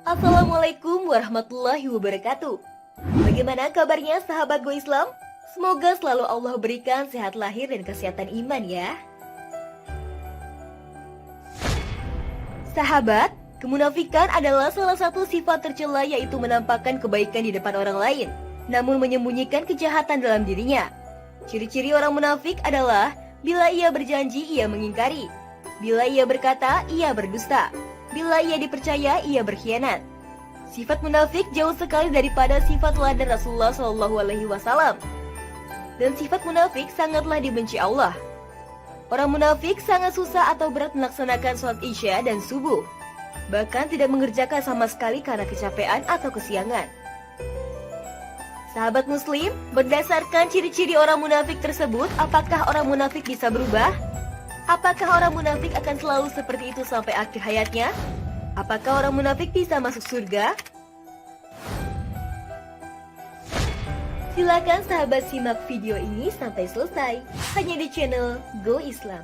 Assalamualaikum warahmatullahi wabarakatuh. Bagaimana kabarnya sahabat Go Islam? Semoga selalu Allah berikan sehat lahir dan kesehatan iman ya. Sahabat, kemunafikan adalah salah satu sifat tercela, yaitu menampakkan kebaikan di depan orang lain, namun menyembunyikan kejahatan dalam dirinya. Ciri-ciri orang munafik adalah bila ia berjanji, ia mengingkari. Bila ia berkata, ia berdusta. Bila ia dipercaya, ia berkhianat. Sifat munafik jauh sekali daripada sifat teladan Rasulullah SAW. Dan sifat munafik sangatlah dibenci Allah. Orang munafik sangat susah atau berat melaksanakan sholat isya dan subuh. Bahkan tidak mengerjakan sama sekali karena kecapean atau kesiangan. Sahabat muslim, berdasarkan ciri-ciri orang munafik tersebut, apakah orang munafik bisa berubah? Apakah orang munafik akan selalu seperti itu sampai akhir hayatnya? Apakah orang munafik bisa masuk surga? Silakan sahabat simak video ini sampai selesai, hanya di channel Go Islam.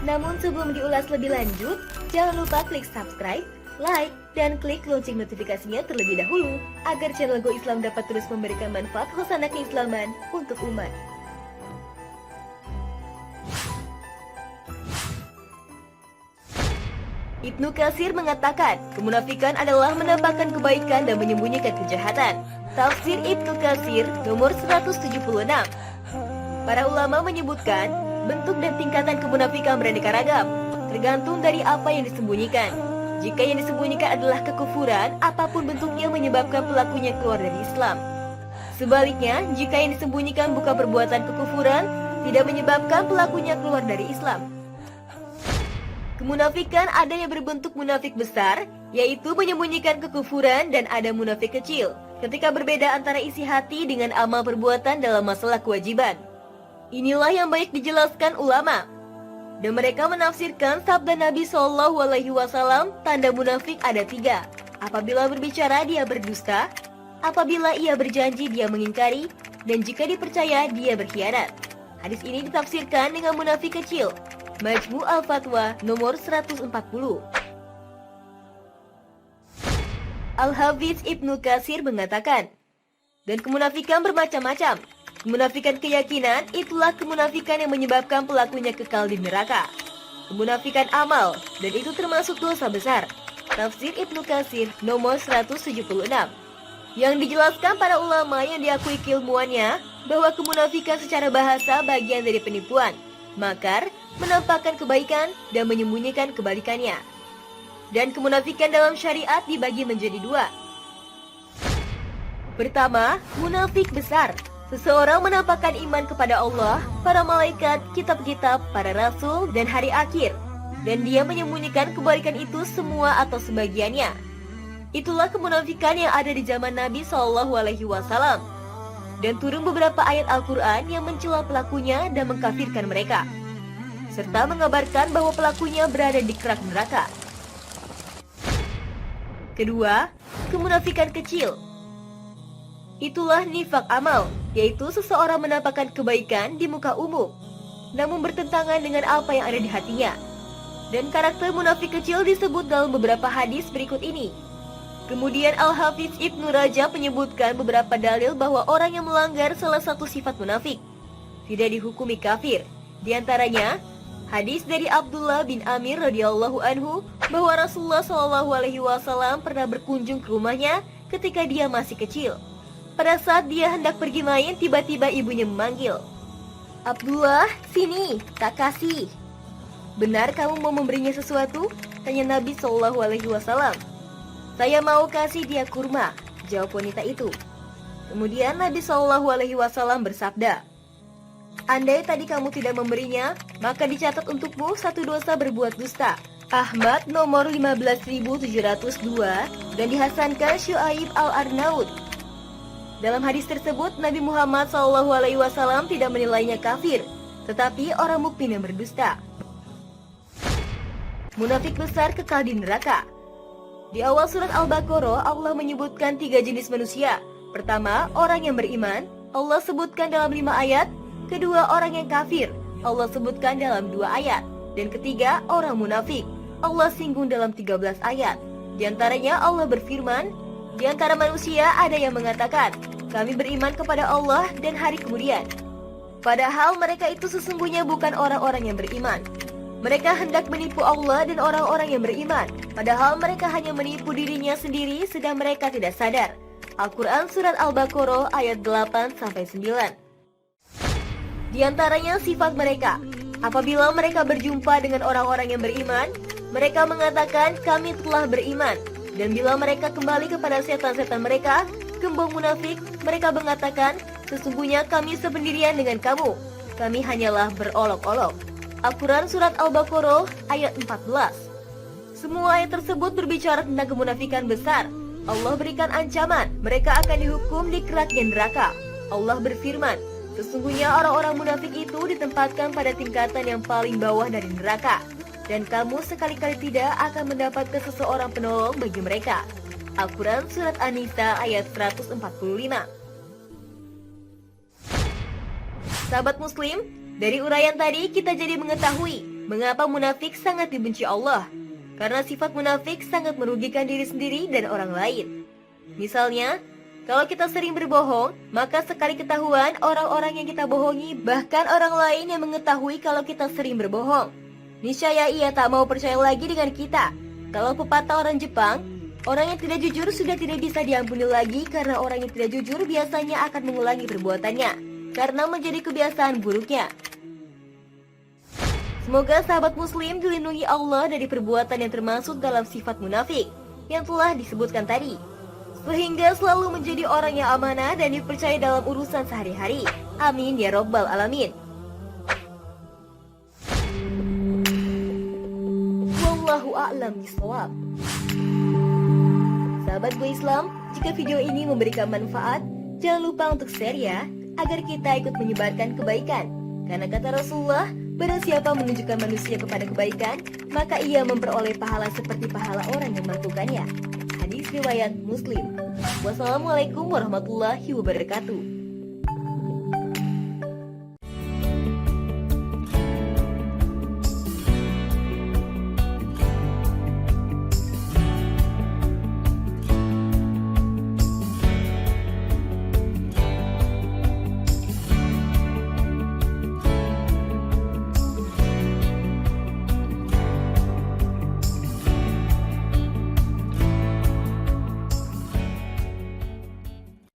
Namun sebelum diulas lebih lanjut, jangan lupa klik subscribe, like, dan klik lonceng notifikasinya terlebih dahulu, agar channel Go Islam dapat terus memberikan manfaat khasanah keislaman untuk umat. Ibnu Katsir mengatakan, kemunafikan adalah menampakkan kebaikan dan menyembunyikan kejahatan. Tafsir Ibnu Katsir nomor 176. Para ulama menyebutkan, bentuk dan tingkatan kemunafikan beraneka ragam, tergantung dari apa yang disembunyikan. Jika yang disembunyikan adalah kekufuran, apapun bentuknya menyebabkan pelakunya keluar dari Islam. Sebaliknya, jika yang disembunyikan bukan perbuatan kekufuran, tidak menyebabkan pelakunya keluar dari Islam. Kemunafikan ada yang berbentuk munafik besar, yaitu menyembunyikan kekufuran, dan ada munafik kecil, ketika berbeda antara isi hati dengan amal perbuatan dalam masalah kewajiban. Inilah yang baik dijelaskan ulama. Dan mereka menafsirkan sabda Nabi SAW, tanda munafik ada 3. Apabila berbicara dia berdusta, apabila ia berjanji dia mengingkari, dan jika dipercaya dia berkhianat. Hadis ini ditafsirkan dengan munafik kecil. Majmu' al-Fatwa nomor 140. Al-Hafiz Ibnu Katsir mengatakan, dan kemunafikan bermacam-macam. Kemunafikan keyakinan, itulah kemunafikan yang menyebabkan pelakunya kekal di neraka. Kemunafikan amal, dan itu termasuk dosa besar. Tafsir Ibnu Katsir nomor 176. Yang dijelaskan para ulama yang diakui keilmuannya, bahwa kemunafikan secara bahasa bagian dari penipuan, makar, menampakkan kebaikan, dan menyembunyikan kebalikannya. Dan kemunafikan dalam syariat dibagi menjadi 2. Pertama, munafik besar. Seseorang menampakkan iman kepada Allah, para malaikat, kitab-kitab, para rasul, dan hari akhir. Dan dia menyembunyikan kebalikan itu semua atau sebagiannya. Itulah kemunafikan yang ada di zaman Nabi SAW. Dan turun beberapa ayat Al-Quran yang mencela pelakunya dan mengkafirkan mereka, serta mengabarkan bahwa pelakunya berada di kerak neraka. Kedua, kemunafikan kecil. Itulah nifak amal, yaitu seseorang menampakkan kebaikan di muka umum, namun bertentangan dengan apa yang ada di hatinya. Dan karakter munafik kecil disebut dalam beberapa hadis berikut ini. Kemudian Al-Hafiz Ibnu Rajab menyebutkan beberapa dalil bahwa orang yang melanggar salah satu sifat munafik tidak dihukumi kafir. Di antaranya, hadis dari Abdullah bin Amir radhiyallahu anhu bahwa Rasulullah SAW pernah berkunjung ke rumahnya ketika dia masih kecil. Pada saat dia hendak pergi main, tiba-tiba ibunya memanggil, "Abdullah, sini, tak kasih." "Benar kamu mau memberinya sesuatu?" tanya Nabi SAW. "Saya mau kasih dia kurma," jawab wanita itu. Kemudian Nabi SAW bersabda, "Andai tadi kamu tidak memberinya, maka dicatat untukmu satu dosa berbuat dusta." Ahmad nomor 15702 dan dihasankan Syuaib al-Arnaud. Dalam hadis tersebut, Nabi Muhammad SAW tidak menilainya kafir, tetapi orang mukmin yang berdusta. Munafik besar kekal di neraka. Di awal surat Al-Baqarah, Allah menyebutkan 3 jenis manusia. Pertama, orang yang beriman, Allah sebutkan dalam 5 ayat. Kedua, orang yang kafir, Allah sebutkan dalam 2 ayat. Dan ketiga, orang munafik, Allah singgung dalam 13 ayat. Di antaranya Allah berfirman, di antara manusia ada yang mengatakan, kami beriman kepada Allah dan hari kemudian. Padahal mereka itu sesungguhnya bukan orang-orang yang beriman. Mereka hendak menipu Allah dan orang-orang yang beriman. Padahal mereka hanya menipu dirinya sendiri sedang mereka tidak sadar. Al-Quran Surat Al-Baqarah ayat 8-9. Di antaranya sifat mereka. Apabila mereka berjumpa dengan orang-orang yang beriman, mereka mengatakan kami telah beriman. Dan bila mereka kembali kepada setan-setan mereka, gembong munafik, mereka mengatakan, sesungguhnya kami sependirian dengan kamu. Kami hanyalah berolok-olok. Al-Quran Surat Al-Baqarah ayat 14. Semua ayat tersebut berbicara tentang kemunafikan besar. Allah berikan ancaman, mereka akan dihukum di keraknya neraka. Allah berfirman, sesungguhnya orang-orang munafik itu ditempatkan pada tingkatan yang paling bawah dari neraka. Dan kamu sekali-kali tidak akan mendapatkan seseorang penolong bagi mereka. Al-Quran Surat An-Nisa ayat 145. Sahabat Muslim, dari uraian tadi kita jadi mengetahui mengapa munafik sangat dibenci Allah. Karena sifat munafik sangat merugikan diri sendiri dan orang lain. Misalnya, kalau kita sering berbohong, maka sekali ketahuan orang-orang yang kita bohongi, bahkan orang lain yang mengetahui kalau kita sering berbohong, niscaya ia tak mau percaya lagi dengan kita. Kalau pepatah orang Jepang, orang yang tidak jujur sudah tidak bisa diampuni lagi karena orang yang tidak jujur biasanya akan mengulangi perbuatannya karena menjadi kebiasaan buruknya. Semoga sahabat Muslim dilindungi Allah dari perbuatan yang termasuk dalam sifat munafik yang telah disebutkan tadi, sehingga selalu menjadi orang yang amanah dan dipercaya dalam urusan sehari-hari. Amin ya Rabbal Alamin. Wallahu a'lam bishawab. Sahabat Go Islam, jika video ini memberikan manfaat, jangan lupa untuk share ya, agar kita ikut menyebarkan kebaikan. Karena kata Rasulullah, barang siapa menunjukkan manusia kepada kebaikan, maka ia memperoleh pahala seperti pahala orang yang melakukannya. Hadis riwayat Muslim. Wassalamualaikum warahmatullahi wabarakatuh.